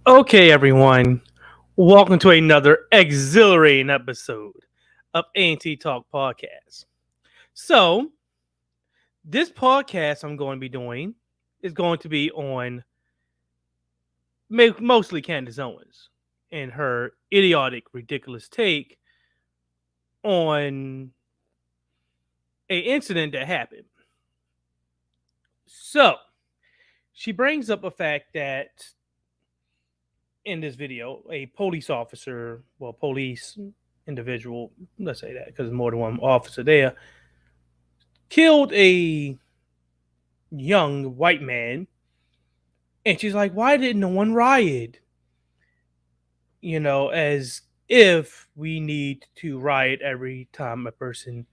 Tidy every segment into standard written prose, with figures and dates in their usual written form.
Okay, everyone, welcome to another exhilarating episode of A&T Talk Podcast. So, this podcast I'm going to be doing is going to be on mostly Candace Owens and her idiotic, ridiculous take on a incident that happened. So, she brings up a fact that in this video, a police officer, police individual, let's say that because there's more than one officer there, killed a young white man. And she's like, why didn't no one riot? As if we need to riot every time a person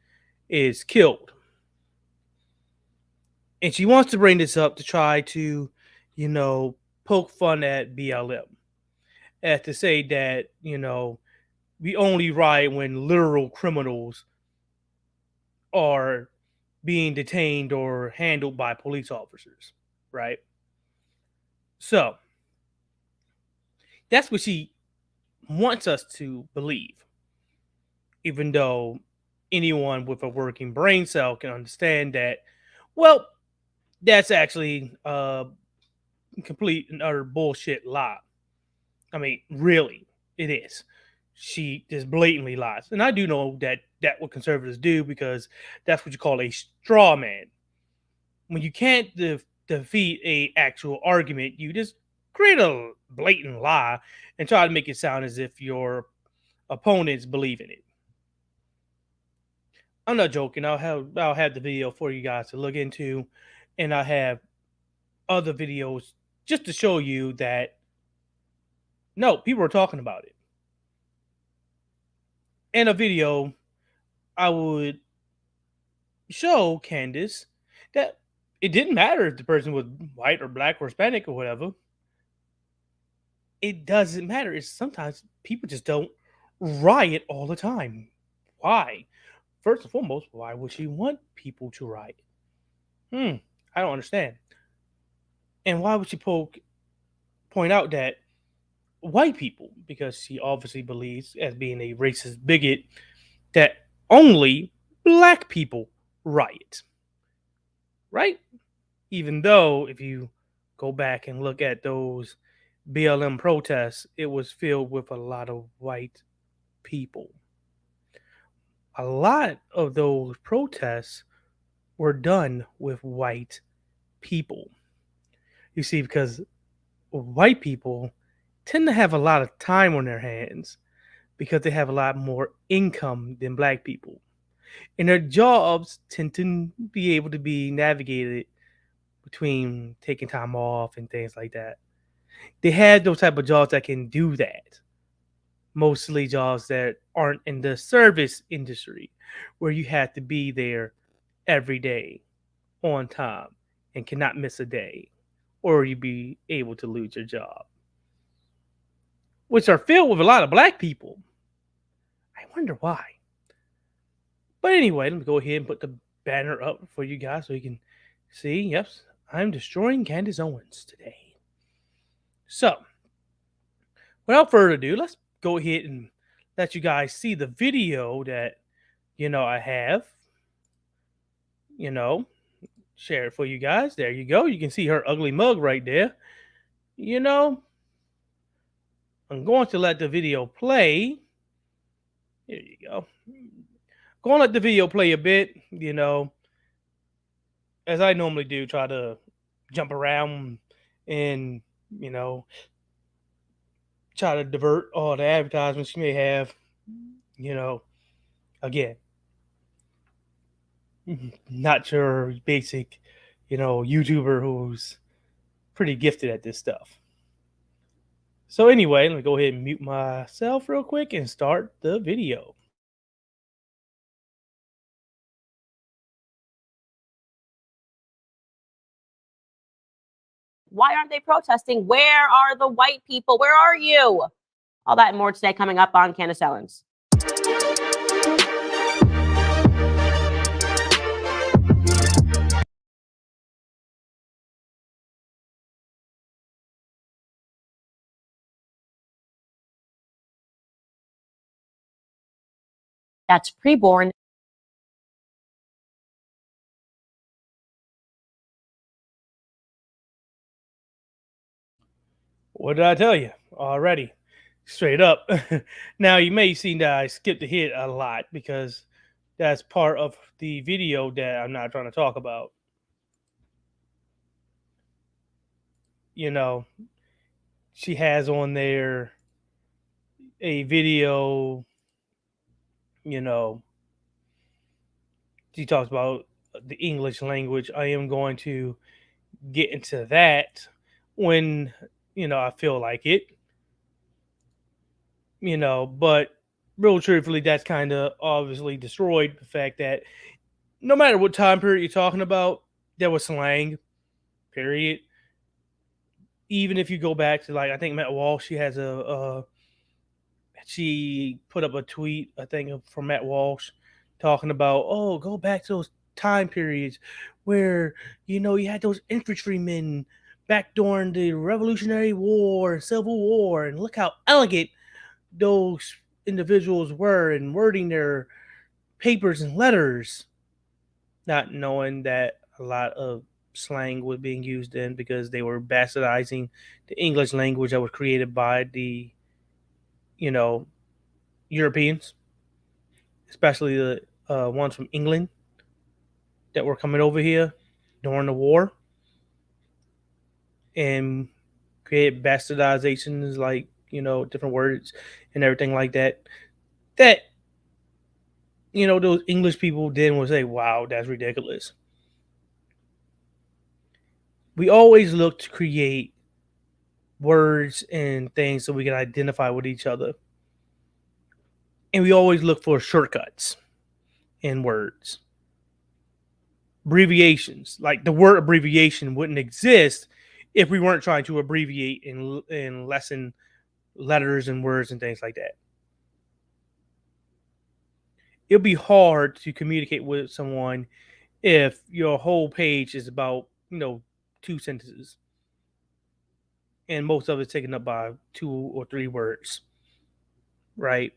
is killed. And she wants to bring this up to try to, poke fun at BLM. As to say that, we only riot when literal criminals are being detained or handled by police officers, right? So that's what she wants us to believe, even though anyone with a working brain cell can understand that, well, that's actually a complete and utter bullshit lie. I mean, really, it is. She just blatantly lies. And I do know that that's what conservatives do, because that's what you call a straw man. When you can't defeat a actual argument, you just create a blatant lie and try to make it sound as if your opponents believe in it. I'm not joking. I'll have the video for you guys to look into, and I have other videos just to show you that no, people are talking about it. In a video, I would show Candace that it didn't matter if the person was white or black or Hispanic or whatever. It doesn't matter. It's sometimes people just don't riot all the time. Why? First and foremost, why would she want people to riot? I don't understand. And why would she point out that white people, because she obviously believes, as being a racist bigot, that only black people riot, right? Even though if you go back and look at those BLM protests, it was filled with a lot of white people. A lot of those protests were done with white people. You see, because white people tend to have a lot of time on their hands because they have a lot more income than black people. And their jobs tend to be able to be navigated between taking time off and things like that. They have those type of jobs that can do that. Mostly jobs that aren't in the service industry, where you have to be there every day on time and cannot miss a day, or you be able to lose your job, which are filled with a lot of black people. I wonder why. But anyway, let me go ahead and put the banner up for you guys so you can see. Yes, I'm destroying Candace Owens today. So, without further ado, let's go ahead and let you guys see the video that, I have. Share it for you guys. There you go. You can see her ugly mug right there. I'm going to let the video play. There you go. Going to let the video play a bit, as I normally do, try to jump around and, try to divert all the advertisements you may have, again, not your basic, YouTuber who's pretty gifted at this stuff. So anyway, let me go ahead and mute myself real quick and start the video. Why aren't they protesting? Where are the white people? Where are you? All that and more today coming up on Candace Owens. that's preborn. What did I tell you already? Straight up. Now you may see that I skipped ahead a lot because that's part of the video that I'm not trying to talk about. You know, she has on there a video, you know, she talks about the English language. I am going to get into that when, I feel like it, but real truthfully, that's kind of obviously destroyed the fact that no matter what time period you're talking about, there was slang, period. Even if you go back to, like, I think Matt Walsh, she put up a tweet, I think, from Matt Walsh talking about, oh, go back to those time periods where, you had those infantrymen back during the Revolutionary War, Civil War, and look how elegant those individuals were in wording their papers and letters, not knowing that a lot of slang was being used in because they were bastardizing the English language that was created by the, you know, Europeans, especially the ones from England that were coming over here during the war and create bastardizations like, different words and everything like that. That, those English people then would say, wow, that's ridiculous. We always look to create words and things so we can identify with each other. And we always look for shortcuts in words. Abbreviations. Like the word abbreviation wouldn't exist if we weren't trying to abbreviate and lessen letters and words and things like that. It'll be hard to communicate with someone if your whole page is about, two sentences and most of it's taken up by 2 or 3 words, right?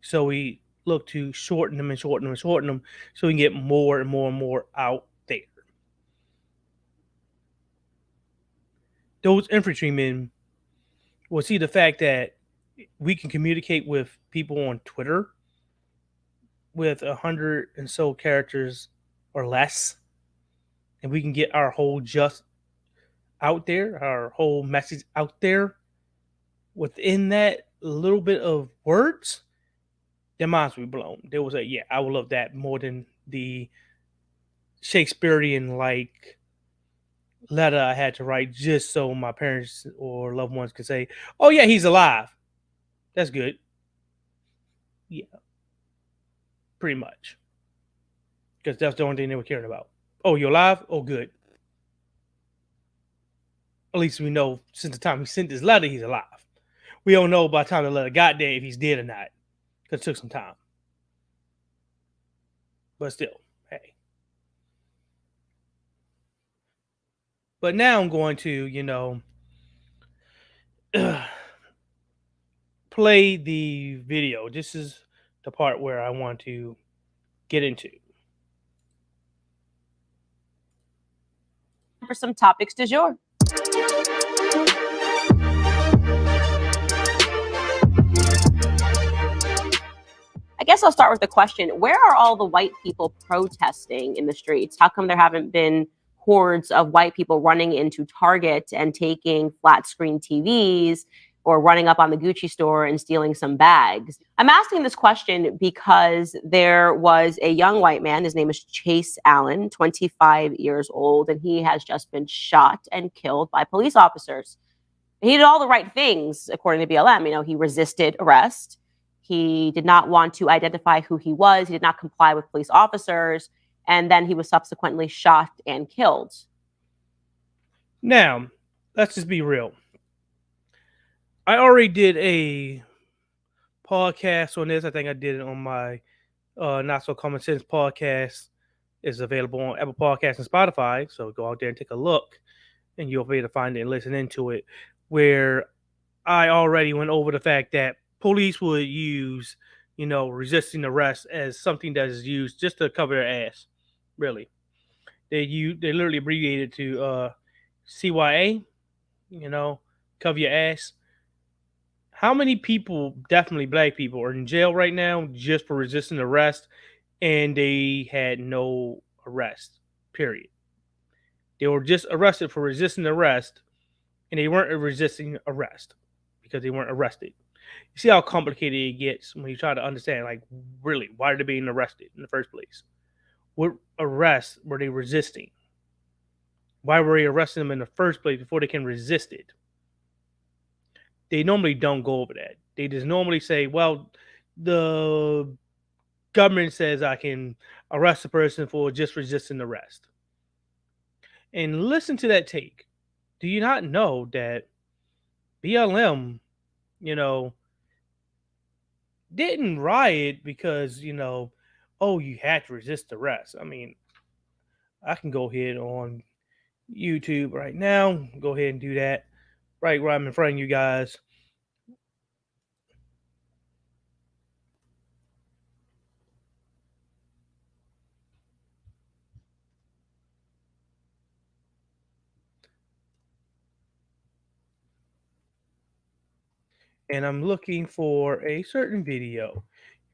So we look to shorten them and shorten them and shorten them so we can get more and more and more out there. Those infantrymen will see the fact that we can communicate with people on Twitter with 100 and so characters or less, and we can get our whole just out there, our whole message out there within that little bit of words. Their minds will be blown. They will say, "Yeah, I will love that more than the Shakespearean like letter I had to write just so my parents or loved ones could say, oh yeah, he's alive.' That's good. Yeah, pretty much. Because that's the only thing they were caring about. Oh, you're alive? Oh, good. At least we know since the time he sent this letter, he's alive. We don't know by the time the letter got there if he's dead or not. Because it took some time. But still, hey. But now I'm going to, play the video. This is the part where I want to get into. For some topics du jour. I guess I'll start with the question, where are all the white people protesting in the streets? How come there haven't been hordes of white people running into Target and taking flat screen TVs or running up on the Gucci store and stealing some bags? I'm asking this question because there was a young white man, his name is Chase Allen, 25 years old, and he has just been shot and killed by police officers. He did all the right things, according to BLM. He resisted arrest. He did not want to identify who he was. He did not comply with police officers. And then he was subsequently shot and killed. Now, let's just be real. I already did a podcast on this. I think I did it on my Not So Common Sense podcast. It's available on Apple Podcasts and Spotify. So go out there and take a look, and you'll be able to find it and listen into it. Where I already went over the fact that police would use, resisting arrest as something that is used just to cover their ass. Really, they literally abbreviated to CYA. You know, cover your ass. How many people, definitely black people, are in jail right now just for resisting arrest, and they had no arrest? Period. They were just arrested for resisting arrest, and they weren't resisting arrest because they weren't arrested. You see how complicated it gets when you try to understand, like, really, why are they being arrested in the first place? What arrest were they resisting? Why were they arresting them in the first place before they can resist it? They normally don't go over that. They just normally say, well, the government says I can arrest a person for just resisting arrest. And listen to that take. Do you not know that BLM, you know, didn't riot because, oh, you had to resist arrest? I mean, I can go ahead on YouTube right now, go ahead and do that right where I'm in front of you guys. And I'm looking for a certain video. You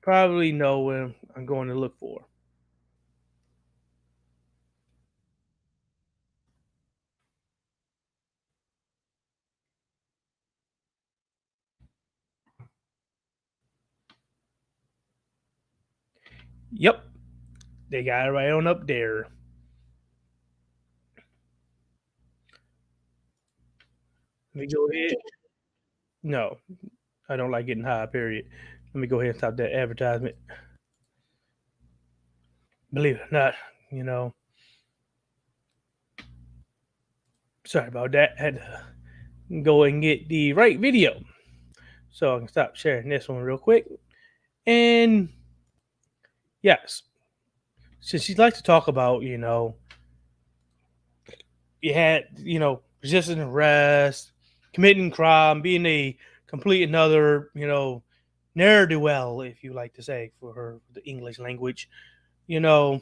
probably know what I'm going to look for. Yep, they got it right on up there. Let me go ahead. No, I don't like getting high, period. Let me go ahead and stop that advertisement. Believe it or not, you know, sorry about that. I had to go and get the right video so I can stop sharing this one real quick. And yes, since she'd like to talk about, you had, resisting arrest, committing crime, being a complete another, ne'er do well, if you like to say, for her, the English language, you know,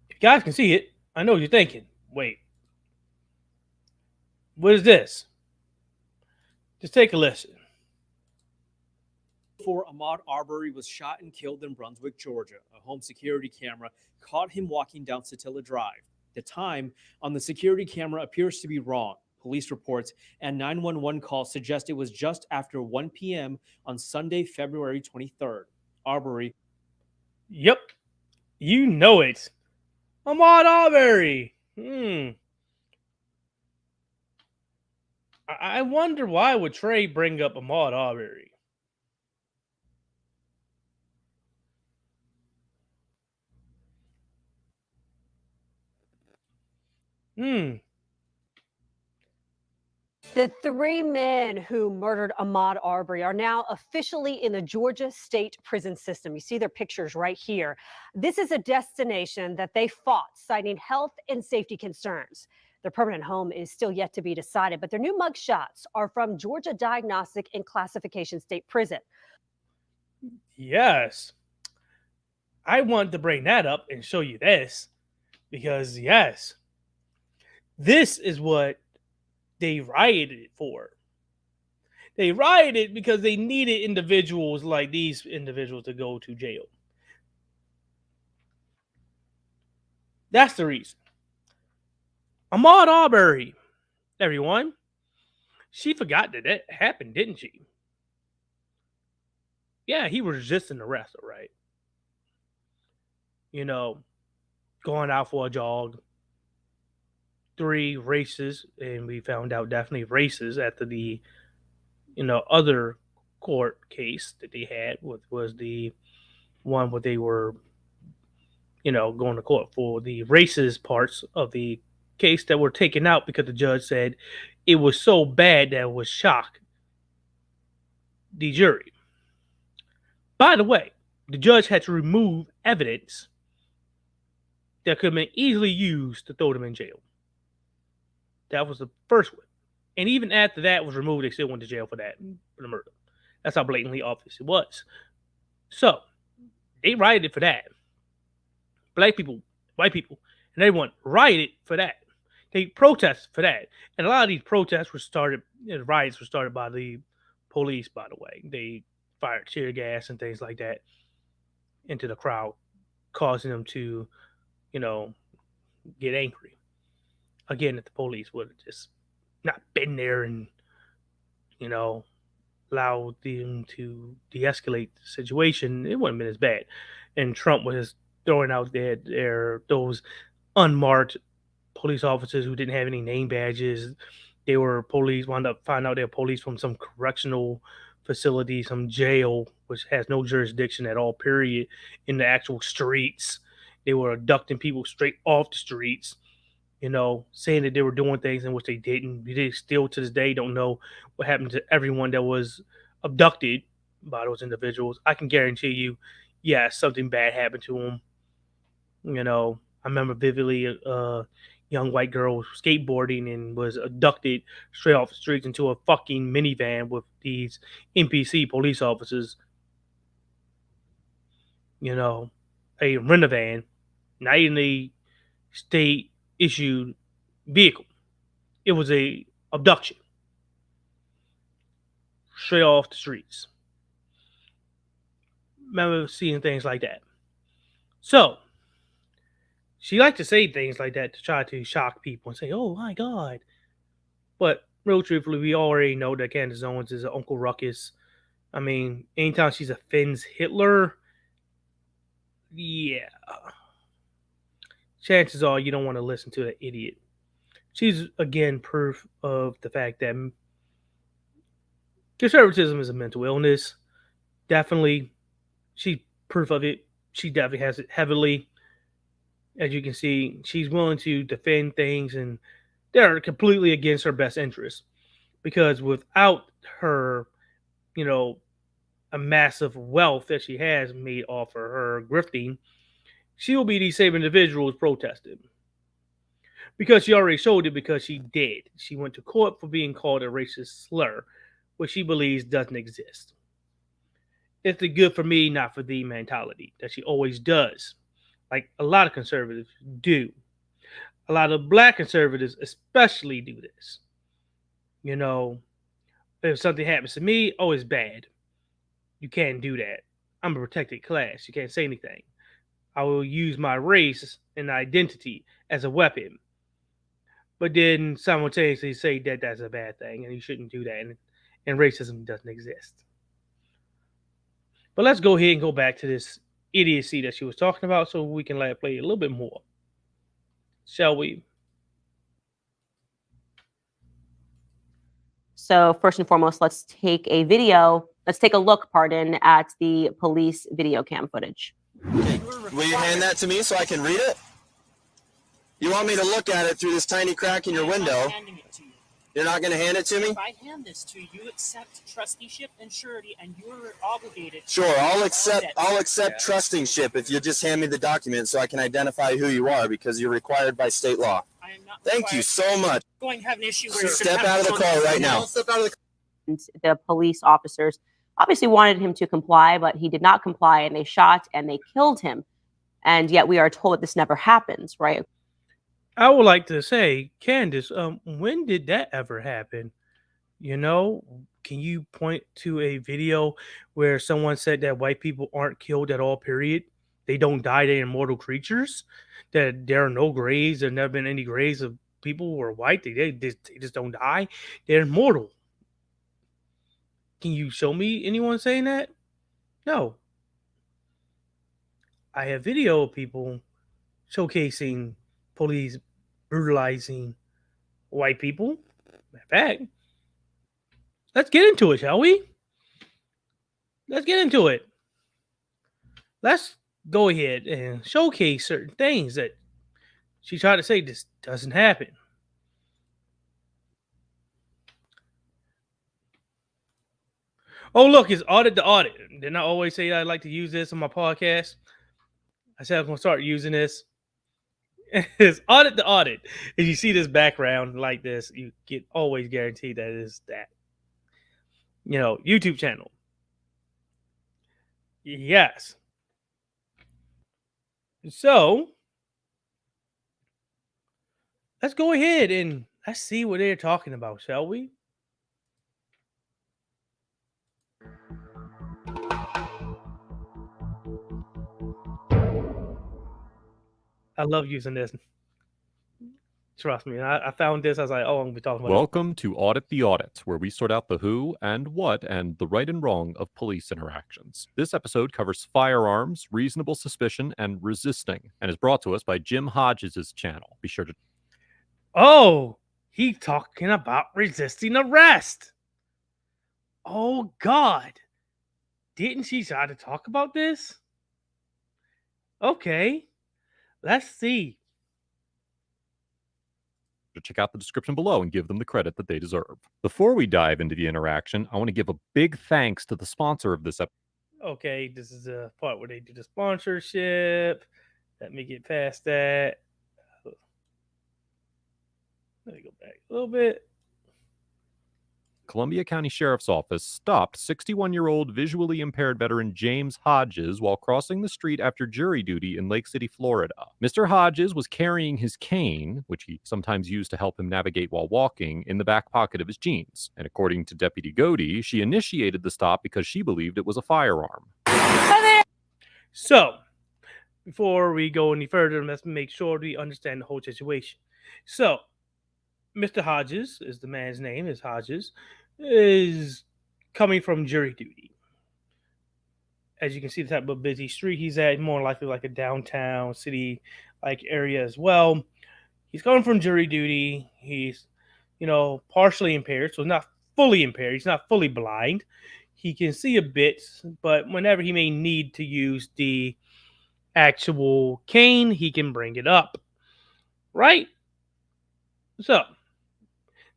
if you guys can see it, I know what you're thinking. Wait, what is this? Just take a listen. Before Ahmaud Arbery was shot and killed in Brunswick, Georgia. A home security camera caught him walking down Satilla Drive. The time on the security camera appears to be wrong. Police reports and 911 calls suggest it was just after 1 p.m. on Sunday, February 23rd. Arbery. Yep, you know it. Ahmaud Arbery. I wonder why would Trey bring up Ahmaud Arbery? Hmm. The three men who murdered Ahmaud Arbery are now officially in the Georgia state prison system. You see their pictures right here. This is a destination that they fought, citing health and safety concerns. Their permanent home is still yet to be decided, but their new mugshots are from Georgia Diagnostic and Classification State Prison. Yes. I want to bring that up and show you this because, yes, this is what they rioted for. They rioted because they needed individuals like these individuals to go to jail. That's the reason. Ahmaud Arbery, everyone, she forgot that that happened, didn't she? Yeah, he was resisting arrest, all right. You know, going out for a jog, 3 races, and we found out definitely races after the other court case that they had was the one where they were going to court for the racist parts of the case that were taken out because the judge said it was so bad that it would shock the jury. By the way, the judge had to remove evidence that could have been easily used to throw them in jail. That was the first one. And even after that was removed, they still went to jail for that, for the murder. That's how blatantly obvious it was. So they rioted for that. Black people, white people, and everyone rioted for that. They protested for that. And a lot of these protests were started, riots were started by the police, by the way. They fired tear gas and things like that into the crowd, causing them to, you know, get angry. Again, if the police would have just not been there and, you know, allowed them to de-escalate the situation, it wouldn't have been as bad. And Trump was throwing out there those unmarked police officers who didn't have any name badges. They were police. Wound up finding out they were police from some correctional facility, some jail, which has no jurisdiction at all. Period. In the actual streets, they were abducting people straight off the streets. Saying that they were doing things in which they didn't. They still to this day don't know what happened to everyone that was abducted by those individuals. I can guarantee you, yeah, something bad happened to them. I remember vividly a young white girl skateboarding and was abducted straight off the streets into a fucking minivan with these NPC police officers. A rent-a-van, not even a state issued vehicle. It was a abduction straight off the streets. Remember seeing things like that. So she liked to say things like that to try to shock people and say, "Oh my God!" But real truthfully, we already know that Candace Owens is an Uncle Ruckus. I mean, anytime she offends Hitler, yeah, chances are you don't want to listen to that idiot. She's again proof of the fact that conservatism is a mental illness. Definitely, she's proof of it. She definitely has it heavily. As you can see, she's willing to defend things and they're completely against her best interest. Because without her, a massive wealth that she has made off of her grifting, she will be the same individual as protested. Because she already showed it because she did. She went to court for being called a racist slur, which she believes doesn't exist. It's the good for me, not for thee mentality that she always does. Like a lot of conservatives do. A lot of black conservatives especially do this. If something happens to me, oh, it's bad. You can't do that. I'm a protected class. You can't say anything. I will use my race and identity as a weapon. But then simultaneously say that that's a bad thing and you shouldn't do that. And racism doesn't exist. But let's go ahead and go back to this idiocy that she was talking about so we can let it play a little bit more. Shall we? So first and foremost, let's take a look, at the police video cam footage. Will you hand that to me so I can read it? You want me to look at it through this tiny crack in your window? You're not going to hand it to me? If I hand this to you, you accept trusteeship and surety, and you're obligated. Sure, I'll accept trustingship if you just hand me the document so I can identify who you are because you're required by state law. I am not. Thank you so much. Going to have an issue where Step out of the car right now. Step out of the car. The police officers obviously wanted him to comply, but he did not comply, and they shot and they killed him. And yet we are told that this never happens, right? I would like to say, Candace, when did that ever happen? Can you point to a video where someone said that white people aren't killed at all, period? They don't die, they're immortal creatures? That there are no graves, there never been any graves of people who are white, they just don't die? They're immortal. Can you show me anyone saying that? No. I have video of people showcasing police brutalizing white people. In fact, let's get into it, shall we? Let's get into it. Let's go ahead and showcase certain things that she tried to say this doesn't happen. Oh, look, it's audit the audit. Didn't I always say I'd like to use this on my podcast? I said I was going to start using this. It's audit the audit. If you see this background like this, you get always guaranteed that it is that YouTube channel. Yes. So let's go ahead and let's see what they're talking about, shall we? I love using this. Trust me. I found this. I was like, oh, I'm gonna be talking about. Welcome to Audit the Audit, where we sort out the who and what and the right and wrong of police interactions. This episode covers firearms, reasonable suspicion, and resisting, and is brought to us by Jim Hodges' channel. Be sure to. Oh, he talking about resisting arrest. Oh God, didn't she try to talk about this? Okay, let's see. Check out the description below and give them the credit that they deserve. Before we dive into the interaction, I want to give a big thanks to the sponsor of this episode. Okay, this is the part where they do the sponsorship. Let me get past that. Let me go back a little bit. Columbia County Sheriff's Office stopped 61-year-old visually impaired veteran James Hodges while crossing the street after jury duty in Lake City, Florida. Mr. Hodges was carrying his cane, which he sometimes used to help him navigate while walking, in the back pocket of his jeans. And according to Deputy Godey, she initiated the stop because she believed it was a firearm. So, before we go any further, let's make sure we understand the whole situation. So, Mr. Hodges is the man's name, is Hodges, is coming from jury duty. As you can see, the type of busy street he's at, more likely like a downtown city like area as well. He's coming from jury duty. He's, partially impaired, so not fully impaired. He's not fully blind. He can see a bit, but whenever he may need to use the actual cane, he can bring it up. Right? So,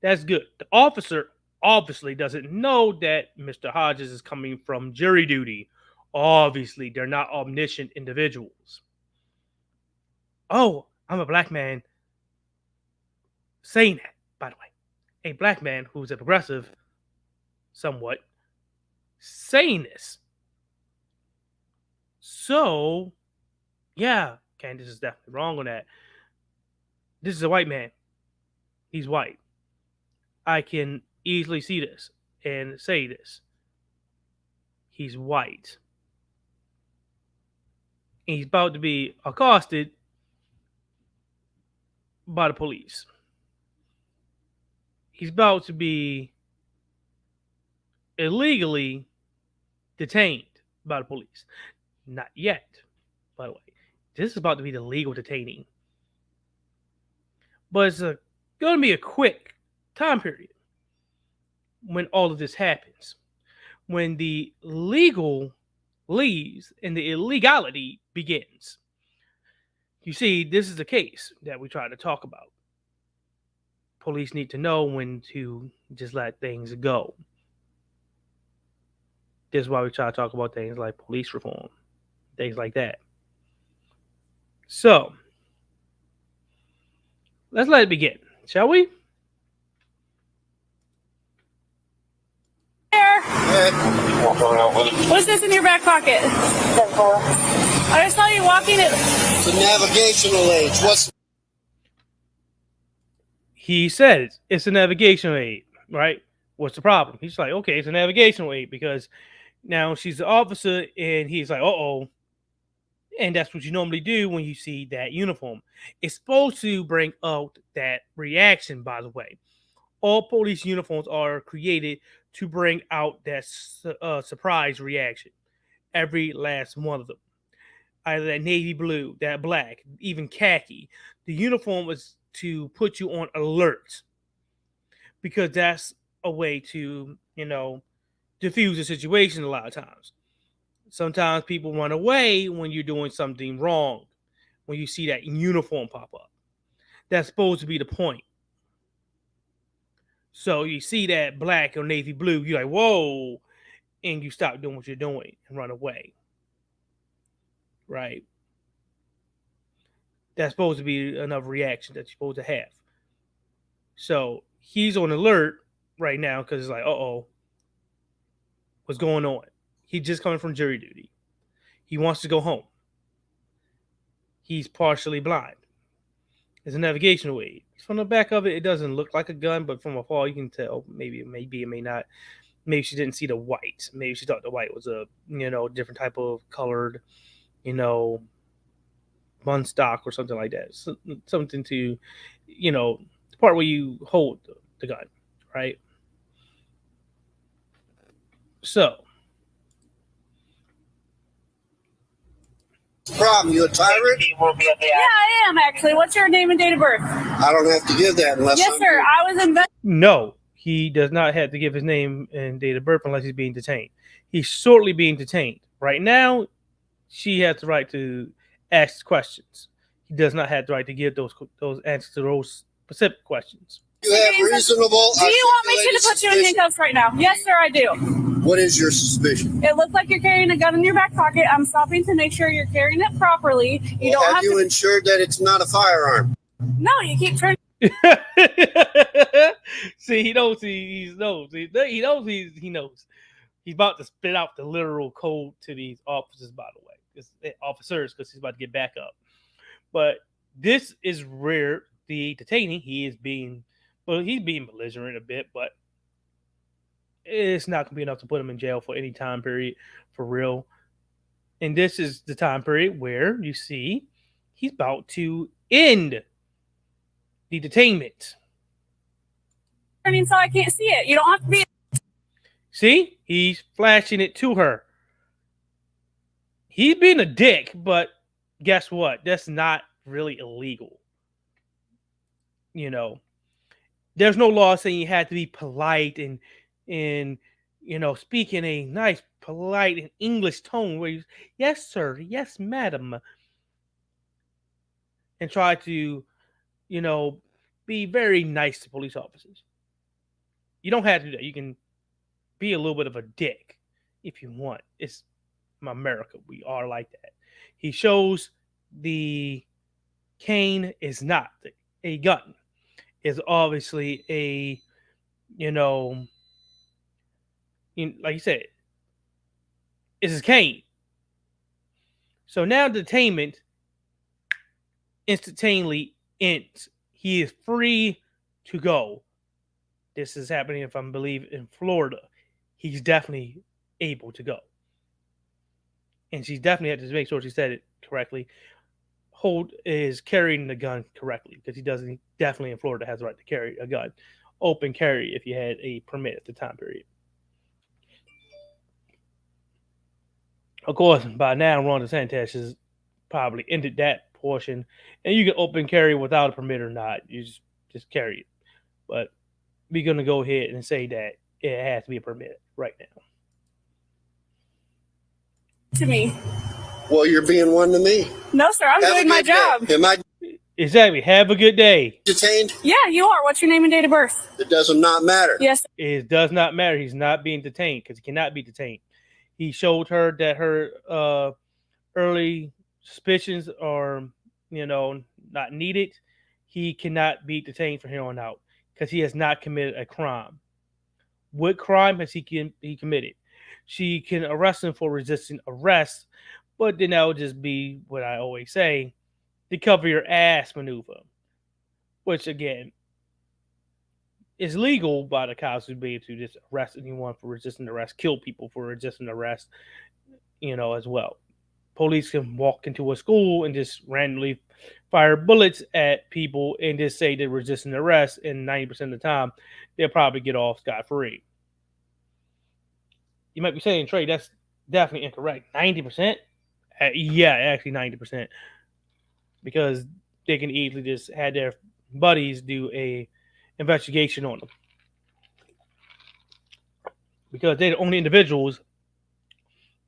that's good. The officer obviously doesn't know that Mr. Hodges is coming from jury duty. Obviously, they're not omniscient individuals. Oh, I'm a black man saying that, by the way. A black man who's a progressive, somewhat, saying this. So, yeah, Candace is definitely wrong on that. This is a white man. He's white. I can easily see this and say this. He's white. And he's about to be accosted by the police. He's about to be illegally detained by the police. Not yet, by the way. This is about to be the legal detaining. But it's going to be a quick time period when all of this happens. When the legal leaves and the illegality begins. You see, this is the case that we try to talk about. Police need to know when to just let things go. This is why we try to talk about things like police reform, things like that. So, let's let it begin, shall we? What's this in your back pocket? I just saw you walking it. It's a navigational aid. He said it's a navigational aid, right? What's the problem? He's like, okay, it's a navigational aid because now she's the officer, and he's like, uh-oh. And that's what you normally do when you see that uniform. It's supposed to bring out that reaction, by the way. All police uniforms are created to bring out that surprise reaction. Every last one of them. Either that navy blue, that black, even khaki. The uniform is to put you on alert. Because that's a way to, diffuse the situation a lot of times. Sometimes people run away when you're doing something wrong. When you see that uniform pop up. That's supposed to be the point. So you see that black or navy blue, you're like, whoa, and you stop doing what you're doing and run away. Right? That's supposed to be enough reaction that you're supposed to have. So he's on alert right now because it's like, oh, what's going on? He's just coming from jury duty. He wants to go home. He's partially blind. It's a navigational aid. From the back of it, it doesn't look like a gun, but from afar you can tell. Maybe it may be, it may not. Maybe she didn't see the white. Maybe she thought the white was a different type of colored, bun stock or something like that. Something to, the part where you hold the gun, right? So. Problem, you a tyrant? Yeah, I am actually. What's your name and date of birth? I don't have to give that unless Yes, sir. I was investigating. No, he does not have to give his name and date of birth unless he's being detained. He's shortly being detained. Right now, she has the right to ask questions. He does not have the right to give those answers to those specific questions. You have reasonable. Do you want me to put you in handcuffs right now? Yes, sir, I do. What is your suspicion? It looks like you're carrying a gun in your back pocket. I'm stopping to make sure you're carrying it properly. You don't have you ensured that it's not a firearm? No, you keep turning. See, he knows. He knows. He knows. He knows. He's about to spit out the literal code to these officers. By the way, officers, because he's about to get back up. But this is where the detainee he's being belligerent a bit, but it's not going to be enough to put him in jail for any time period for real. And this is the time period where you see he's about to end the detainment. So I can't see it. You don't have to be. See, he's flashing it to her. He's being a dick, but guess what? That's not really illegal. There's no law saying you had to be polite and speak in a nice, polite, and English tone where you, yes, sir, yes, madam, and try to, be very nice to police officers. You don't have to do that. You can be a little bit of a dick if you want. It's America. We are like that. He shows the cane is not a gun. It's obviously a, like you said, it's his cane. So now detainment instantaneously ends. He is free to go. This is happening, if I believe, in Florida. He's definitely able to go. And she definitely had to make sure she said it correctly. Holt is carrying the gun correctly because he doesn't definitely in Florida has the right to carry a gun. Open carry if you had a permit at the time period. Of course, by now, Ron DeSantis has probably ended that portion, and you can open carry without a permit or not. You just carry it. But we're going to go ahead and say that it has to be a permit right now. To me. Well, you're being one to me. No, sir, I'm doing my job. Am I exactly? Have a good day. Detained? Yeah, you are. What's your name and date of birth? It does not matter. Yes. It does not matter. He's not being detained because he cannot be detained. He showed her that her early suspicions are, not needed. He cannot be detained from here on out because he has not committed a crime. What crime has he committed? She can arrest him for resisting arrest, but then that would just be what I always say, the cover your ass maneuver, which again is legal by the cops to be able to just arrest anyone for resisting arrest, kill people for resisting arrest, as well. Police can walk into a school and just randomly fire bullets at people and just say they're resisting arrest, and 90% of the time, they'll probably get off scot-free. You might be saying, Trey, that's definitely incorrect. 90%? Yeah, actually 90%. Because they can easily just have their buddies do a investigation on them. Because they're the only individuals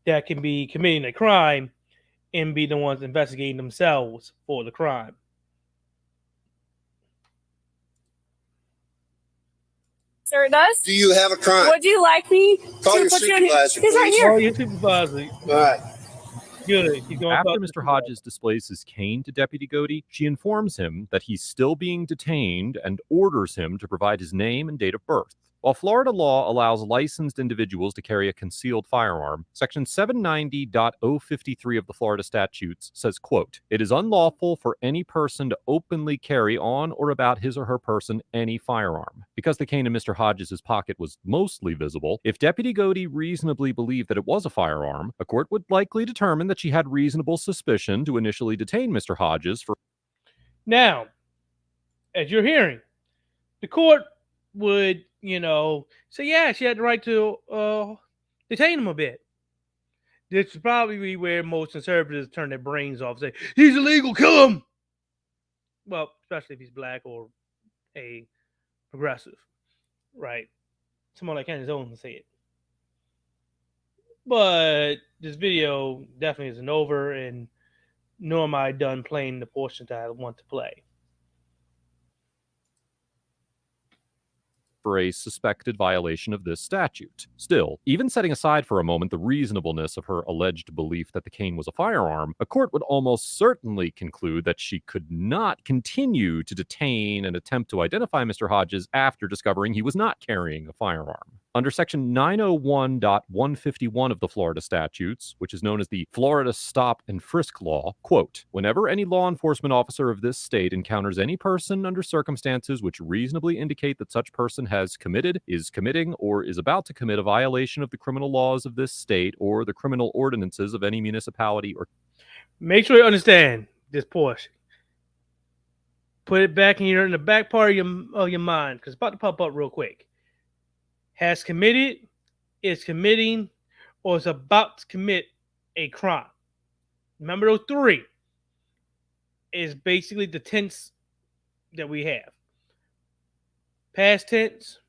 that can be committing a crime and be the ones investigating themselves for the crime. Sir, it does? Do you have a crime? Would you like me Call to your put you in here? supervisor, He's right please. here. Call your supervisor. All right. Good. He's going After to Mr. Hodges displays his cane to Deputy Godey, she informs him that he's still being detained and orders him to provide his name and date of birth. While Florida law allows licensed individuals to carry a concealed firearm, Section 790.053 of the Florida statutes says, quote, "It is unlawful for any person to openly carry on or about his or her person any firearm." Because the cane in Mr. Hodges' pocket was mostly visible, if Deputy Godey reasonably believed that it was a firearm, a court would likely determine that she had reasonable suspicion to initially detain Mr. Hodges for. Now, as you're hearing, the court would, say, yeah, she had the right to detain him a bit. This is probably where most conservatives turn their brains off, say, he's illegal, kill him. Well, especially if he's black or a progressive, right? Someone like Candace Owens can say it. But this video definitely isn't over, and nor am I done playing the portions that I want to play. For a suspected violation of this statute. Still, even setting aside for a moment the reasonableness of her alleged belief that the cane was a firearm, a court would almost certainly conclude that she could not continue to detain and attempt to identify Mr. Hodges after discovering he was not carrying a firearm. Under Section 901.151 of the Florida statutes, which is known as the Florida Stop and Frisk Law, quote, "Whenever any law enforcement officer of this state encounters any person under circumstances which reasonably indicate that such person has committed, is committing, or is about to commit a violation of the criminal laws of this state or the criminal ordinances of any municipality or..." Make sure you understand this portion. Put it back in the back part of your mind, because it's about to pop up real quick. Has committed, is committing, or is about to commit a crime. Remember those three is basically the tense that we have. Past tense,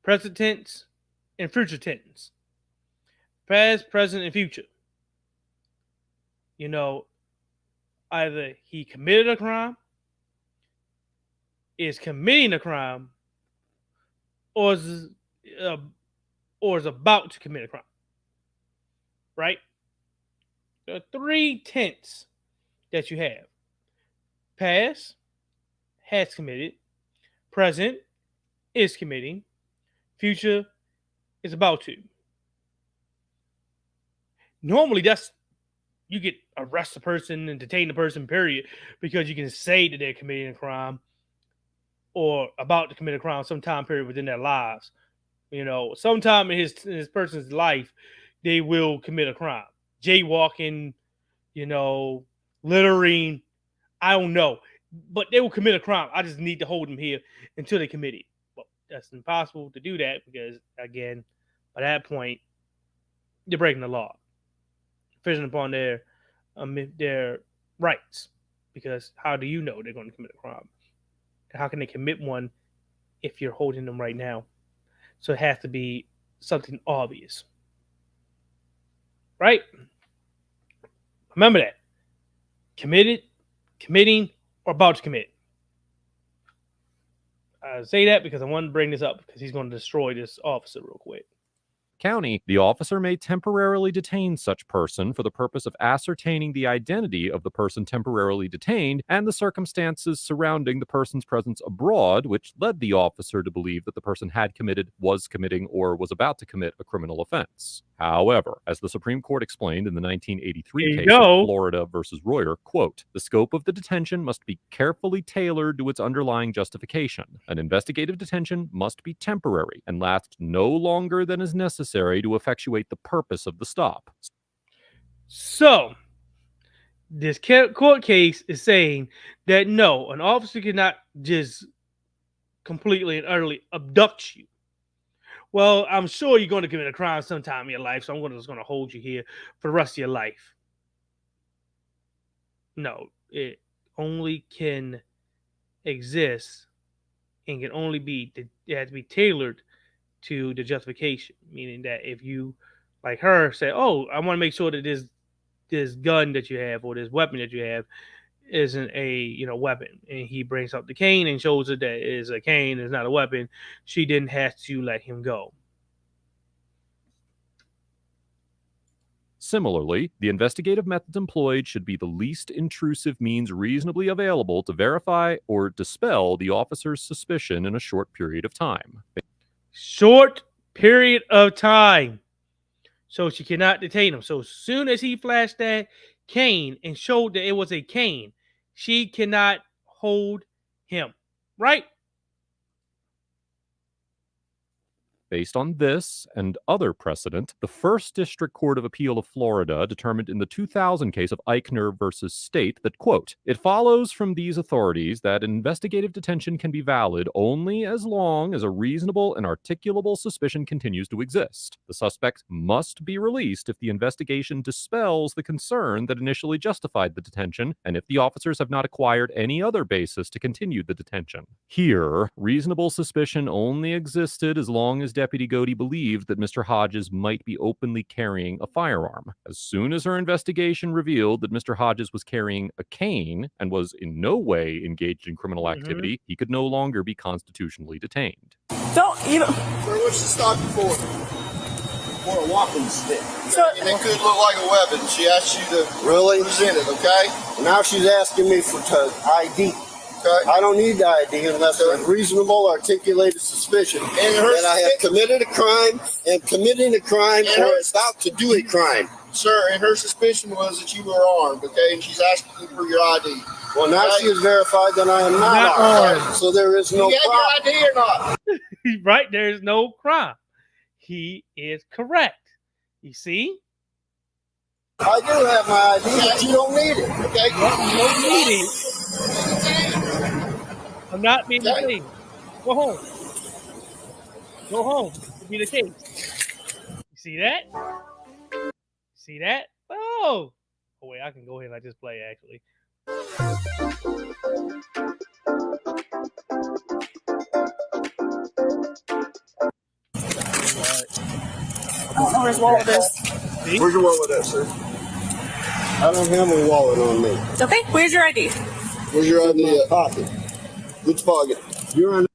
present tense, and future tense. Past, present, and future. Either he committed a crime, is committing a crime, or is about to commit a crime. Right? There are three tense that you have. Past, has committed. Present, is committing. Future, is about to. Normally, you get arrest a person and detain the person, period, because you can say that they're committing a crime or about to commit a crime some time period within their lives. Sometime in his person's life, they will commit a crime. Jaywalking, littering, I don't know. But they will commit a crime. I just need to hold them here until they commit it. Well, that's impossible to do that because, again, by that point, they're breaking the law, infringing upon their rights. Because how do you know they're going to commit a crime? How can they commit one if you're holding them right now? So it has to be something obvious. Right? Remember that. Committed, committing, or about to commit. I say that because I want to bring this up because he's going to destroy this officer real quick. County, the officer may temporarily detain such person for the purpose of ascertaining the identity of the person temporarily detained and the circumstances surrounding the person's presence abroad, which led the officer to believe that the person had committed, was committing, or was about to commit a criminal offense. However, as the Supreme Court explained in the 1983 case of Florida versus Royer, quote, "The scope of the detention must be carefully tailored to its underlying justification. An investigative detention must be temporary and last no longer than is necessary to effectuate the purpose of the stop." So, this court case is saying that no, an officer cannot just completely and utterly abduct you. Well, I'm sure you're going to commit a crime sometime in your life, so I'm just going to hold you here for the rest of your life. No, it only can exist and can only be, it has to be tailored to the justification, meaning that if you, like her, say, oh, I want to make sure that this gun that you have or this weapon that you have isn't a weapon, and he brings up the cane and shows her that it is a cane, it's not a weapon, she didn't have to let him go. Similarly, the investigative methods employed should be the least intrusive means reasonably available to verify or dispel the officer's suspicion in a short period of time. Short period of time. So she cannot detain him. So as soon as he flashed that cane and showed that it was a cane, she cannot hold him. Right? Based on this and other precedent, the First District Court of Appeal of Florida determined in the 2000 case of Eichner versus State that, quote, it follows from these authorities that investigative detention can be valid only as long as a reasonable and articulable suspicion continues to exist. The suspect must be released if the investigation dispels the concern that initially justified the detention and if the officers have not acquired any other basis to continue the detention. Here, reasonable suspicion only existed as long as Deputy Godey believed that Mr. Hodges might be openly carrying a firearm. As soon as her investigation revealed that Mr. Hodges was carrying a cane and was in no way engaged in criminal activity, he could no longer be constitutionally detained. Don't, you know. Sir, what's the stop you for? For a walking stick. So, And it could look like a weapon. She asked you to really present it, okay? Now she's asking me for ID. Okay. I don't need the ID unless there's reasonable articulated suspicion that I have committed a crime and committing a crime or about to do a crime. Sir, and her suspicion was that you were armed, okay? And she's asking you for your ID. Well, now she has verified that I am not armed. So there is no crime. You have your ID or not? Right? There is no crime. He is correct. You see? I do have my ID, but you don't need it, okay? You don't need it. I'm not being detained. Go home. Go home. To be the case. You see that? See that? Oh wait, I can go ahead and let this play actually. I don't know where his wallet is. See? Where's your wallet at, sir? I don't have a wallet on me. Okay, where's your ID? Where's your ID at? Pocket. Which pocket? You're on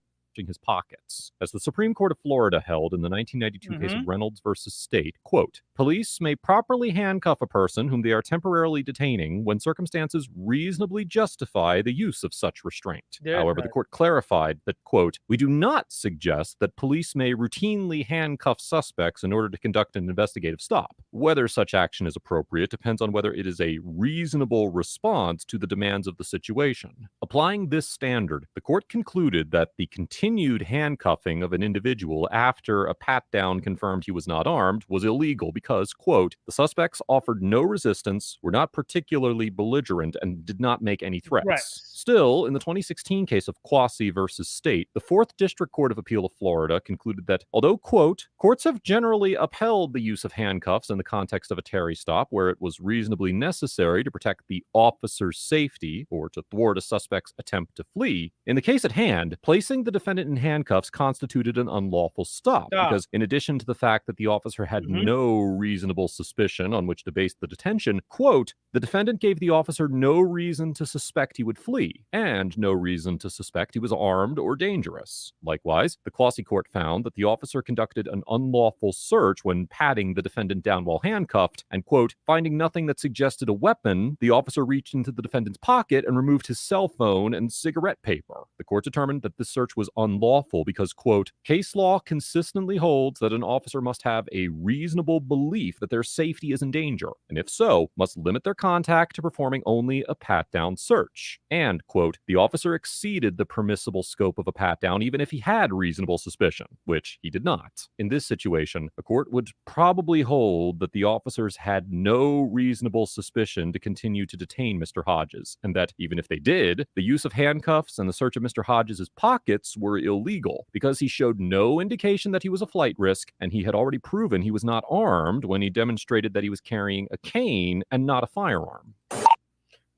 His pockets. As the Supreme Court of Florida held in the 1992 case of Reynolds versus State, quote, police may properly handcuff a person whom they are temporarily detaining when circumstances reasonably justify the use of such restraint. However, the court clarified that, quote, we do not suggest that police may routinely handcuff suspects in order to conduct an investigative stop. Whether such action is appropriate depends on whether it is a reasonable response to the demands of the situation. Applying this standard, the court concluded that the continued handcuffing of an individual after a pat-down confirmed he was not armed was illegal because, quote, the suspects offered no resistance, were not particularly belligerent, and did not make any threats. Still, in the 2016 case of Quasi versus State, the Fourth District Court of Appeal of Florida concluded that, although, quote, courts have generally upheld the use of handcuffs in the context of a Terry stop where it was reasonably necessary to protect the officer's safety or to thwart a suspect's attempt to flee, in the case at hand, placing the defendant in handcuffs constituted an unlawful stop because in addition to the fact that the officer had no reasonable suspicion on which to base the detention, quote, the defendant gave the officer no reason to suspect he would flee and no reason to suspect he was armed or dangerous. Likewise, the Quasi court found that the officer conducted an unlawful search when patting the defendant down while handcuffed and, quote, finding nothing that suggested a weapon, the officer reached into the defendant's pocket and removed his cell phone and cigarette paper. The court determined that this search was unlawful because, quote, case law consistently holds that an officer must have a reasonable belief that their safety is in danger, and if so, must limit their contact to performing only a pat-down search. And, quote, the officer exceeded the permissible scope of a pat-down even if he had reasonable suspicion, which he did not. In this situation, a court would probably hold that the officers had no reasonable suspicion to continue to detain Mr. Hodges, and that even if they did, the use of handcuffs and the search of Mr. Hodges' pockets were illegal because he showed no indication that he was a flight risk, and he had already proven he was not armed when he demonstrated that he was carrying a cane and not a firearm.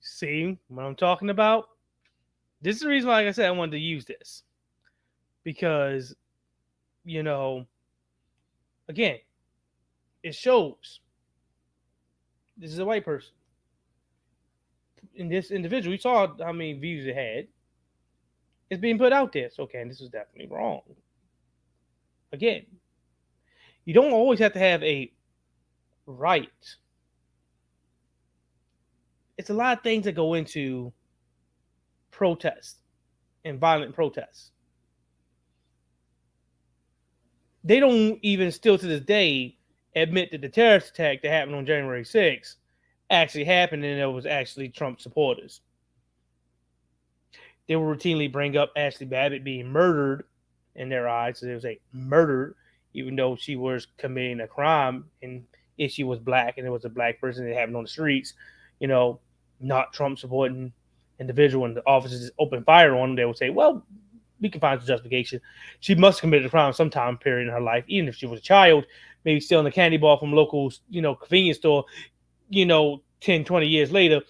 See what I'm talking about? This is the reason why, like I said, I wanted to use this. Because, you know, again, it shows this is a white person. In this individual, you saw how many views it had. It's being put out there. So, okay, this is definitely wrong. Again, you don't always have to have a right it's a lot of things that go into protests and violent protests. They don't even still to this day admit that the terrorist attack that happened on January 6th actually happened and it was actually Trump supporters. They will routinely bring up Ashley Babbitt being murdered in their eyes. So they would say murdered, even though she was committing a crime and if she was black and it was a black person that happened on the streets, you know, not Trump supporting individual, and the officers open fire on them, they would say, well, we can find some justification. She must have committed a crime sometime period in her life, even if she was a child, maybe stealing a candy bar from local, convenience store, 10, 20 years later.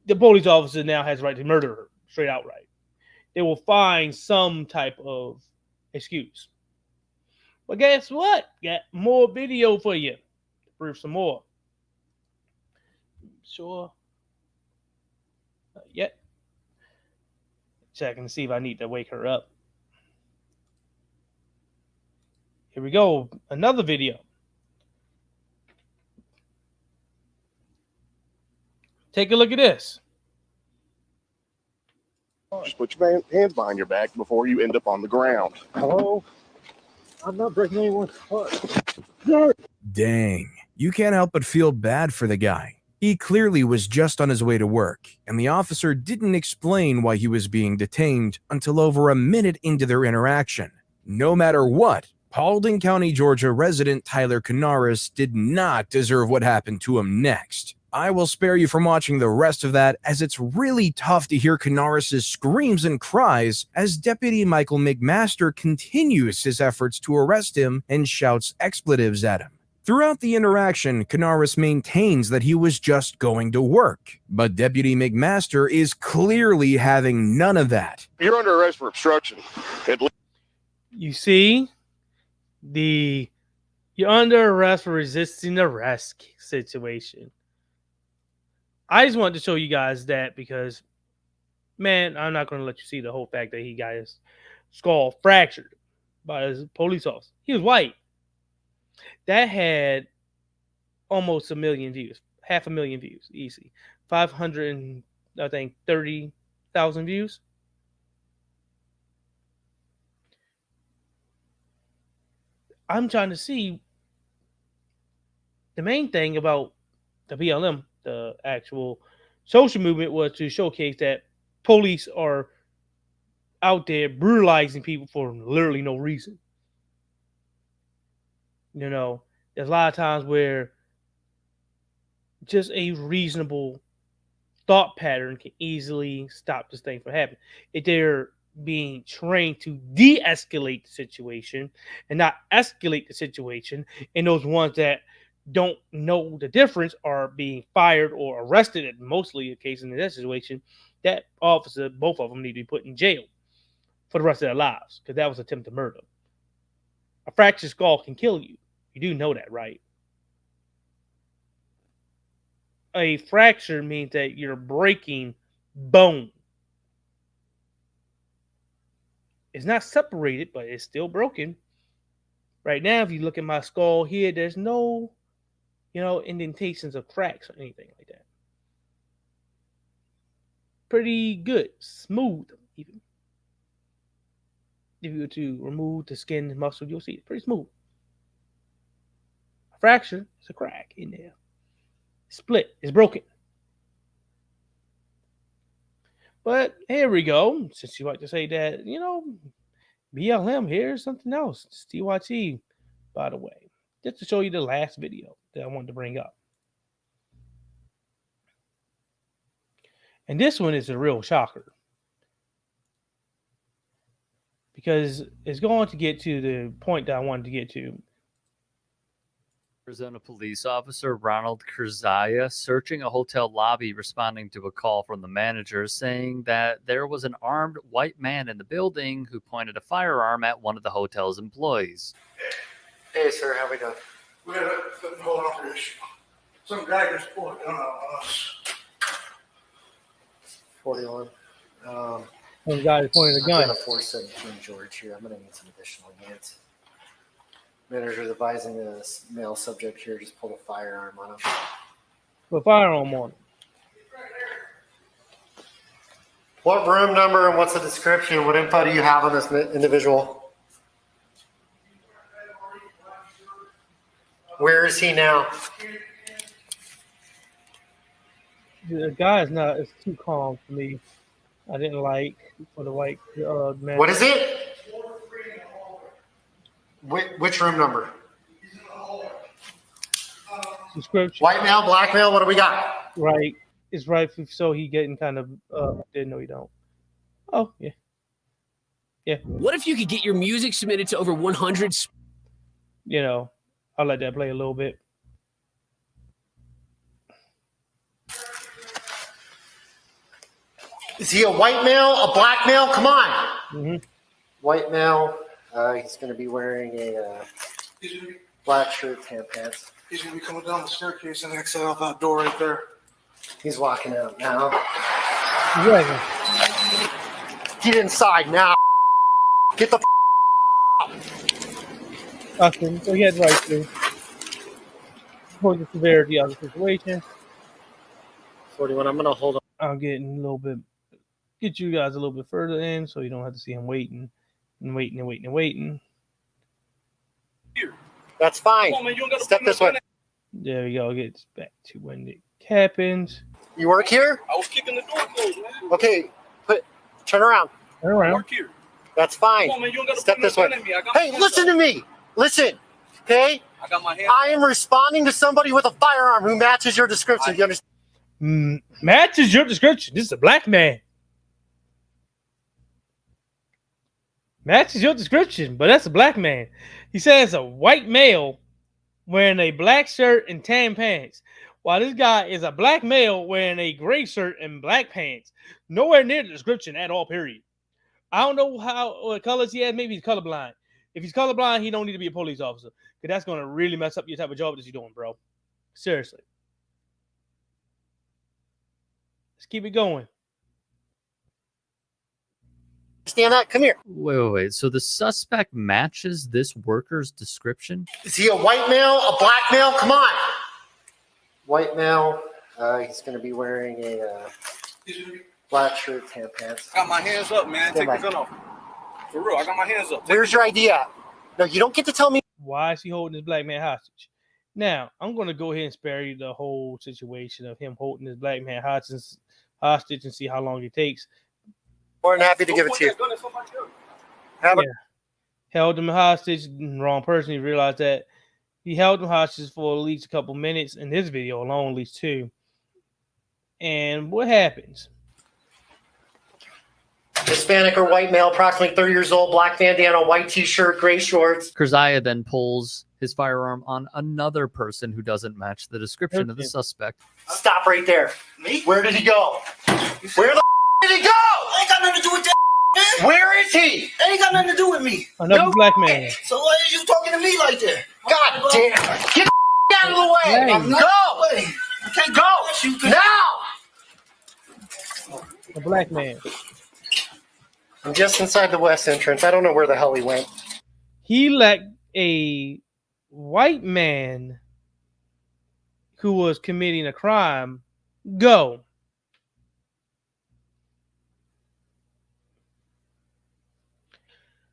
The police officer now has the right to murder her straight outright. They will find some type of excuse. But guess what? Got more video for you to prove some more. Sure. Not yet. Checking to see if I need to wake her up. Here we go. Another video. Take a look at this. Just put your hands behind your back before you end up on the ground. Hello? I'm not breaking anyone's heart. Dang, you can't help but feel bad for the guy. He clearly was just on his way to work, and the officer didn't explain why he was being detained until over a minute into their interaction. No matter what, Paulding County, Georgia resident Tyler Canaris did not deserve what happened to him next. I will spare you from watching the rest of that, as it's really tough to hear Canaris' screams and cries as Deputy Michael McMaster continues his efforts to arrest him and shouts expletives at him. Throughout the interaction, Canaris maintains that he was just going to work, but Deputy McMaster is clearly having none of that. You're under arrest for obstruction. You see, you're under arrest for resisting arrest situation. I just wanted to show you guys that because, man, I'm not going to let you see the whole fact that he got his skull fractured by his police officer. He was white. That had almost 1 million views, 500,000 views, easy. 530,000 views. I'm trying to see the main thing about the BLM, the actual social movement, was to showcase that police are out there brutalizing people for literally no reason. There's a lot of times where just a reasonable thought pattern can easily stop this thing from happening. If they're being trained to de-escalate the situation and not escalate the situation, and those ones that don't know the difference are being fired or arrested, at mostly the case in that situation, that officer, both of them, need to be put in jail for the rest of their lives, because that was attempted murder. A fractured skull can kill you. You do know that, right? A fracture means that you're breaking bone. It's not separated, but it's still broken. Right now, if you look at my skull here, there's no, indentations of cracks or anything like that. Pretty good. Smooth, even. If you were to remove the skin and muscle, you'll see it's pretty smooth. A fracture is a crack in there. Split is broken. But here we go. Since you like to say that, BLM, here's something else. It's TYT, by the way. Just to show you the last video that I wanted to bring up. And this one is a real shocker, because it's going to get to the point that I wanted to get to. Arizona police officer Ronald Kurzaya searching a hotel lobby, responding to a call from the manager saying that there was an armed white man in the building who pointed a firearm at one of the hotel's employees. Hey, sir, how we doing? We had a whole other issue. Some guy just pulled a gun out on us. 41. Some guy pointed a gun. I'm 417 George here. I'm going to need some additional units. Manager advising a male subject here just pulled a firearm on him. Put a firearm on him. What room number and what's the description? What info do you have on this individual? Where is he now? The guy is not. It's too calm for me. I didn't like for the white man. What is it? Which room number? Description. White male, black male. What do we got? Right. It's right. So he getting kind of. Didn't know he don't. Oh yeah. Yeah. What if you could get your music submitted to over 100? You know, I'll let that play a little bit. Is he a white male, a black male? Come on. Mm-hmm. White male. He's going to be wearing a black shirt, tan pants. He's going to be coming down the staircase and exit out that door right there. He's walking out now. Yeah. Get inside now. Get the out. Okay, so he had right to. For the severity of the situation. 41. I'm going to hold on. I'm getting a little bit. Get you guys a little bit further in, so you don't have to see him waiting and waiting and waiting and waiting. That's fine. Come on, man, you don't gotta Step put this no way. gun There we go. Get back to when it happens. You work here? I was keeping the door closed, man. Okay. Turn around. Turn around. Work here. That's fine. Come on, man, you don't gotta Step put no this way. gun in me. I got my Hey, hands listen up. to me. Listen. Okay? I got my hands I am responding to somebody with a firearm who matches your description. You understand? Matches your description. This is a black man. Matches your description, but that's a black man. He says a white male wearing a black shirt and tan pants, while this guy is a black male wearing a gray shirt and black pants. Nowhere near the description at all, period. I don't know what colors he has. Maybe he's colorblind. If he's colorblind, he don't need to be a police officer, because that's going to really mess up your type of job that you're doing, bro. Seriously. Let's keep it going. Understand that? Come here. Wait. So the suspect matches this worker's description? Is he a white male, a black male? Come on. White male. He's going to be wearing a black shirt, tan pants. I got my hands up, man. Take the gun off. For real, I got my hands up. Where's your ID at? No, you don't get to tell me. Why is he holding this black man hostage? Now, I'm going to go ahead and spare you the whole situation of him holding this black man hostage and see how long it takes. More than happy to give it to you. Held him hostage. Wrong person. He realized that he held him hostage for at least a couple minutes. In this video alone, at least 2. And what happens? Hispanic or white male, approximately 30 years old, black bandana, white t-shirt, gray shorts. Kerzaya then pulls his firearm on another person who doesn't match the description of the suspect. Stop right there. Me? Where did he go? Where the did he go? Ain't got nothing to do with that, man. Where is he? Ain't got nothing to do with me. Another black man. So why are you talking to me like that? God damn. Get the out of the way. Hey. Go. I can't Go. Now. A black man. I'm just inside the west entrance. I don't know where the hell he went. He let a white man who was committing a crime go.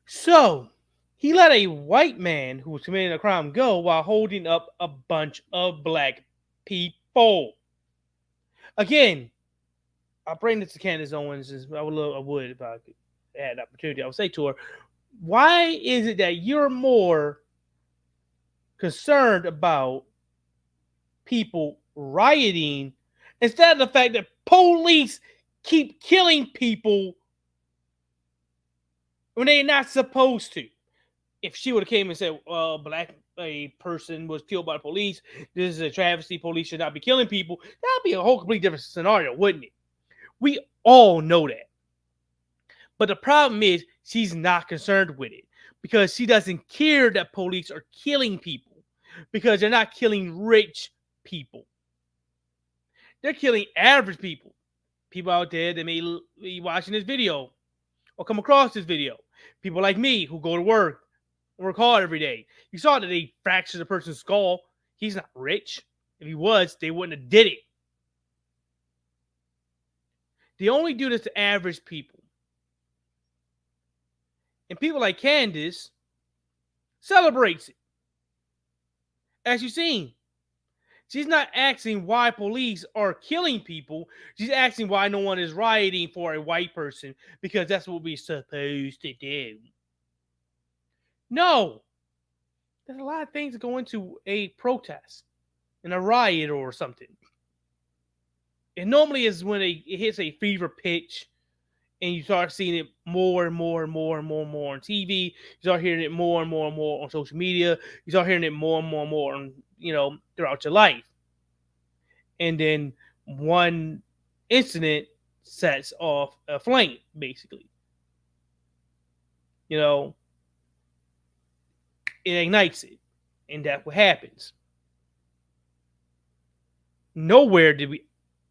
So he let a white man who was committing a crime go while holding up a bunch of black people. Again, I'll bring this to Candace Owens. I would if I could had the opportunity. I would say to her, why is it that you're more concerned about people rioting instead of the fact that police keep killing people when they're not supposed to? If she would have came and said, a person was killed by the police, this is a travesty, police should not be killing people, that would be a whole completely different scenario, wouldn't it? We all know that. But the problem is she's not concerned with it because she doesn't care that police are killing people because they're not killing rich people. They're killing average people. People out there that may be watching this video or come across this video. People like me who go to work hard every day. You saw that they fractured a person's skull. He's not rich. If he was, they wouldn't have did it. They only do this to average people. And people like Candace celebrates it. As you've seen, she's not asking why police are killing people. She's asking why no one is rioting for a white person, because that's what we're supposed to do. No. There's a lot of things that go into a protest and a riot or something. It normally is when it hits a fever pitch and you start seeing it more and more and more and more and more on TV. You start hearing it more and more and more on social media. You start hearing it more and more and more on, throughout your life. And then one incident sets off a flame, basically. It ignites it. And that's what happens. Nowhere did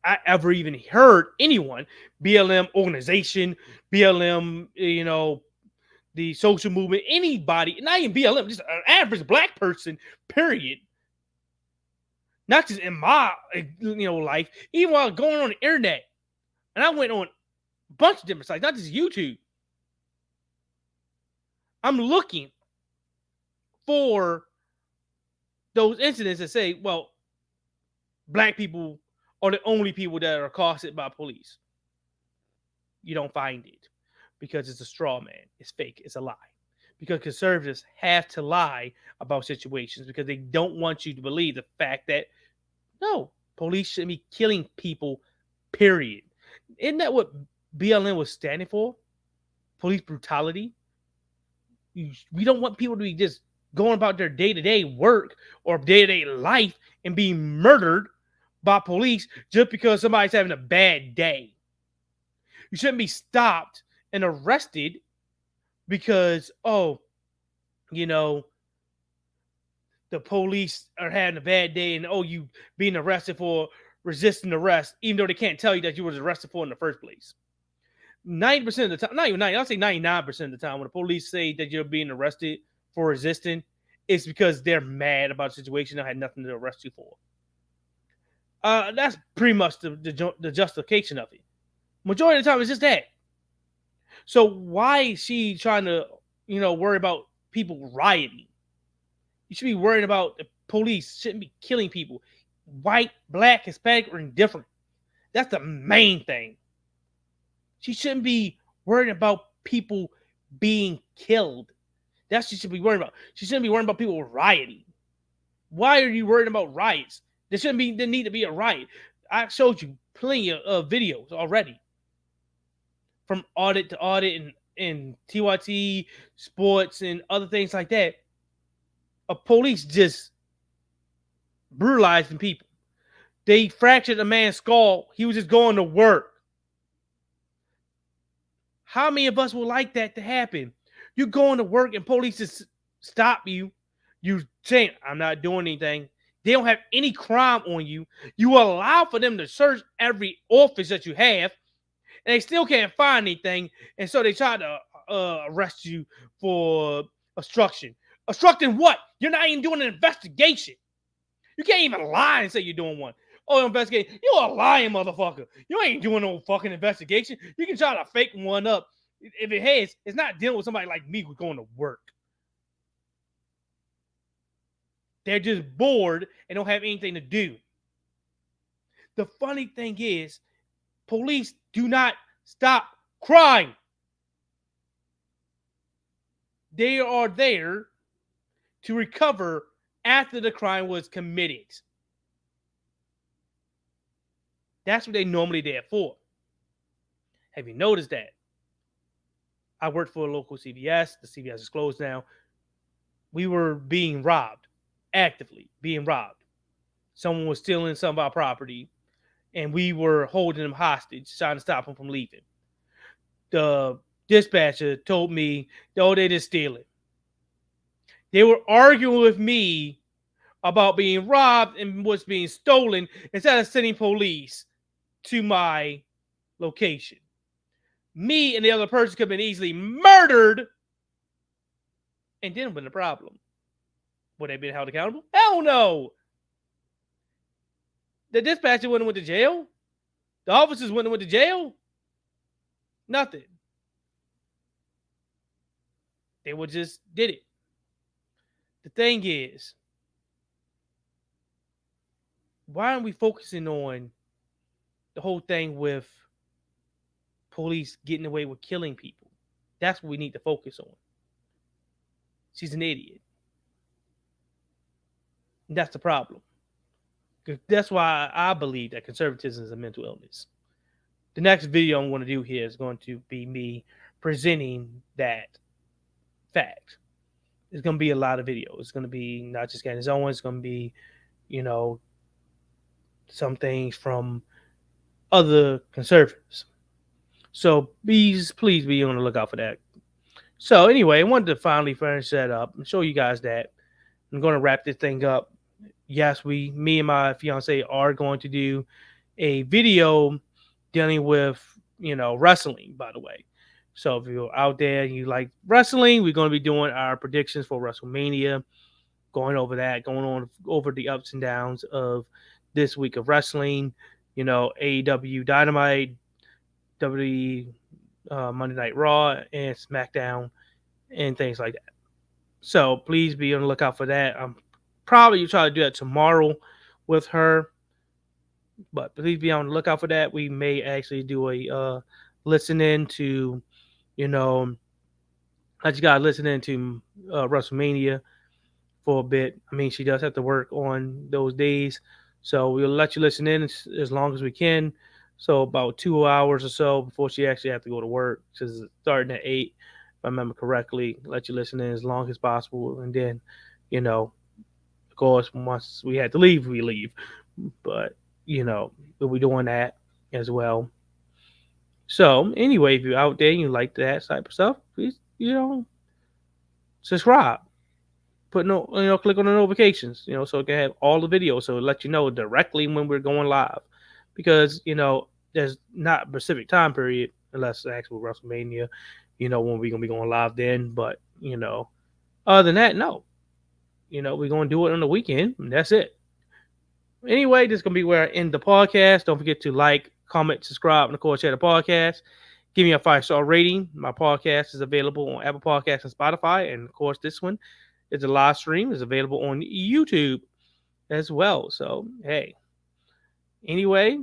I ever even heard anyone, BLM organization, BLM, the social movement, anybody, not even BLM, just an average black person, period. Not just in my, life, even while going on the internet. And I went on a bunch of different sites, not just YouTube. I'm looking for those incidents that say, well, black people are the only people that are accosted by police. You don't find it because it's a straw man. It's fake. It's a lie. Because conservatives have to lie about situations because they don't want you to believe the fact that, no, police shouldn't be killing people, period. Isn't that what BLM was standing for? Police brutality. We don't want people to be just going about their day-to-day work or day-to-day life and being murdered by police just because somebody's having a bad day. You shouldn't be stopped and arrested because, the police are having a bad day and, you being arrested for resisting arrest, even though they can't tell you that you was arrested for in the first place. 90% of the time, not even 90, I'll say 99% of the time when the police say that you're being arrested for resisting, it's because they're mad about the situation and had nothing to arrest you for. That's pretty much the justification of it. Majority of the time, it's just that. So why is she trying to, worry about people rioting? You should be worried about the police shouldn't be killing people. White, black, Hispanic, or indifferent. That's the main thing. She shouldn't be worried about people being killed. That's what she should be worried about. She shouldn't be worried about people rioting. Why are you worried about riots? There need to be a riot. I showed you plenty of videos already. From audit to audit and TYT, sports, and other things like that. Police just brutalizing people. They fractured a man's skull. He was just going to work. How many of us would like that to happen? You're going to work and police just stop you. You saying, I'm not doing anything. They don't have any crime on you. You allow for them to search every office that you have, and they still can't find anything. And so they try to arrest you for obstruction. Obstructing what? You're not even doing an investigation. You can't even lie and say you're doing one. Oh, investigation. You're a lying motherfucker. You ain't doing no fucking investigation. You can try to fake one up. If it has, it's not dealing with somebody like me who's going to work. They're just bored and don't have anything to do. The funny thing is, police do not stop crime. They are there to recover after the crime was committed. That's what they normally there for. Have you noticed that? I worked for a local CVS. The CVS is closed now. We were being robbed, actively being robbed. Someone was stealing some of our property, and we were holding them hostage, trying to stop them from leaving. The dispatcher told me, oh, they just stealing. They were arguing with me about being robbed and what's being stolen instead of sending police to my location. Me and the other person could have been easily murdered and didn't have been a problem. Would they have been held accountable? Hell no. The dispatcher wouldn't have went to jail. The officers wouldn't have went to jail. Nothing. They would just did it. The thing is, why aren't we focusing on the whole thing with police getting away with killing people? That's what we need to focus on. She's an idiot. And that's the problem. That's why I believe that conservatism is a mental illness. The next video I'm going to do here is going to be me presenting that fact. It's going to be a lot of videos. It's going to be not just Candace Owens. It's going to be, some things from other conservatives. So please be on the lookout for that. So anyway, I wanted to finally finish that up and show you guys that I'm going to wrap this thing up. Yes, me and my fiance are going to do a video dealing with, wrestling, by the way. So if you're out there and you like wrestling, we're going to be doing our predictions for WrestleMania, going over that, going on over the ups and downs of this week of wrestling, AEW Dynamite, WWE Monday Night Raw, and SmackDown, and things like that. So please be on the lookout for that. I'm probably try to do that tomorrow with her, but please be on the lookout for that. We may actually do a listen in to, I just got to listen in to WrestleMania for a bit. I mean, she does have to work on those days, so we'll let you listen in as long as we can. So about 2 hours or so before she actually have to go to work. She's starting at 8, if I remember correctly. Let you listen in as long as possible, and then, of course, once we had to leave, we leave. But we'll be doing that as well. So anyway, if you're out there and you like that type of stuff, please, subscribe. Click on the notifications, so it can have all the videos, so it let you know directly when we're going live. Because there's not a specific time period unless it's actual WrestleMania, when we're gonna be going live then. But other than that, no. We're gonna do it on the weekend, and that's it. Anyway, this is gonna be where I end the podcast. Don't forget to like, comment, subscribe, and of course share the podcast. Give me a 5-star rating. My podcast is available on Apple Podcasts and Spotify, and of course this one is a live stream. Is available on YouTube as well. So hey, anyway,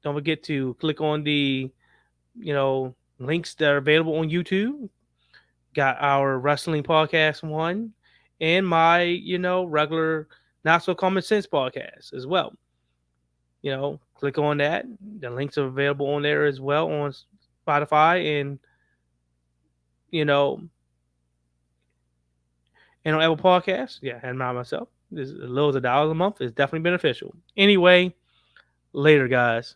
don't forget to click on the links that are available on YouTube. Got our wrestling podcast one, and my regular Not So Common Sense podcast as well. Click on that. The links are available on there as well on Spotify and and on Apple Podcasts. Yeah, and myself. This is loads of dollars a month is definitely beneficial. Anyway, later, guys.